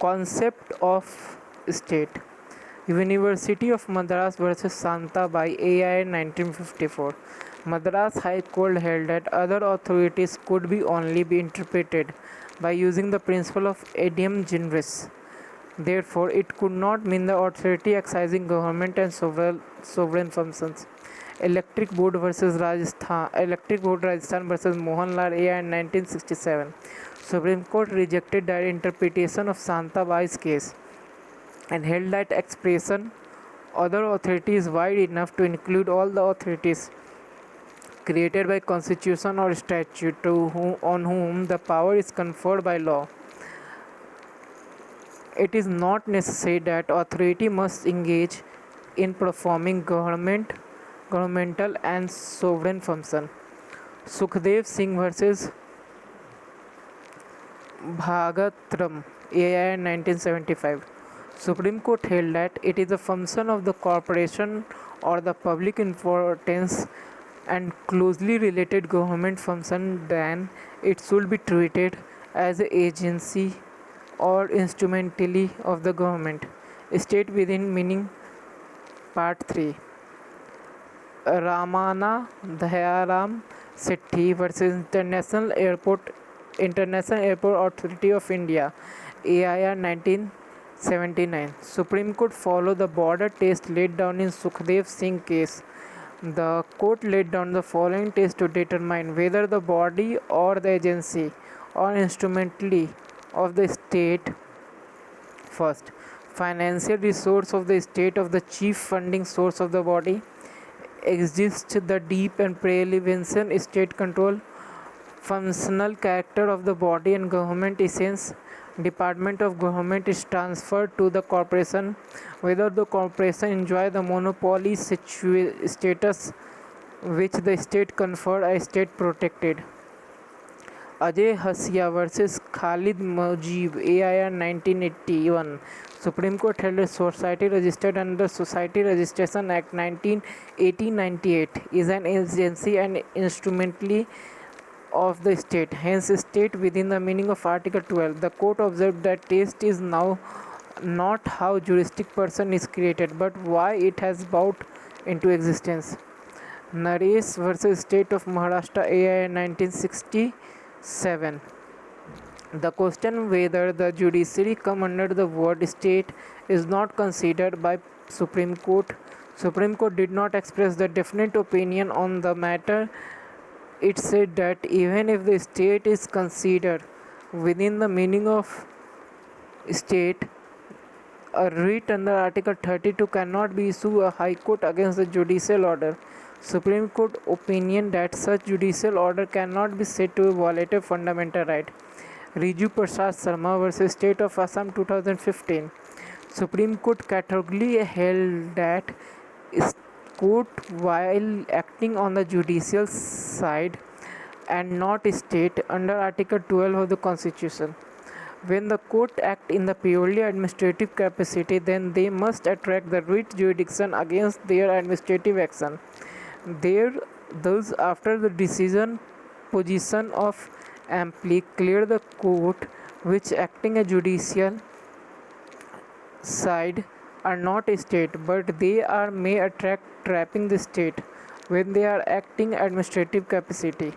Concept of state. University of Madras versus Santa by AI 1954. Madras High Court held that other authorities could be only be interpreted by using the principle of idiom generis. Therefore, it could not mean the authority exercising government and sovereign functions. Electric Board Rajasthan versus Mohanlal AI in 1967. Supreme Court rejected that interpretation of Santa Bai's case and held that expression other authority is wide enough to include all the authorities created by constitution or statute on whom the power is conferred by law. It is not necessary that authority must engage in performing governmental and sovereign function. Sukhdev Singh versus Bhagatram AI 1975. Supreme Court held that it is a function of the corporation or the public importance and closely related government function, then it should be treated as an agency or instrumentally of the government. State within meaning. Part 3. Ramana Dayaram Sethi versus International Airport Authority of India AIR 1979. Supreme Court followed the border test laid down in Sukhdev Singh case. The court laid down the following test to determine whether the body or the agency or instrumentally of the state. First, financial resource of the state of the chief funding source of the body. Exists the deep and prevalent state control. Functional character of the body and government essence. Department of government is transferred to the corporation. Whether the corporation enjoy the monopoly status which the state conferred a state protected. Ajay Hasia versus Khalid Mujib AIR 1981. Supreme Court held a society registered under Society Registration Act 1898 is an agency and instrumentally of the state, hence state within the meaning of Article 12. The court observed that test is now not how juristic person is created but why it has brought into existence. Naresh versus State of Maharashtra AI 1967. The question whether the judiciary come under the word state is not considered by Supreme Court. Supreme Court did not express the definite opinion on the matter. It said that even if the state is considered within the meaning of state, a writ under Article 32 cannot be issued a High Court against the judicial order. Supreme Court opinion that such judicial order cannot be said to violate a fundamental right. Riju Prasad Sharma versus State of Assam 2015. Supreme Court categorically held that court while acting on the judicial side and not state under Article 12 of the Constitution. When the court act in the purely administrative capacity, then they must attract the writ jurisdiction against their administrative action. Thus, after the decision position of amply clear the court which acting a judicial side are not a state but they are may attract trapping the state when they are acting administrative capacity.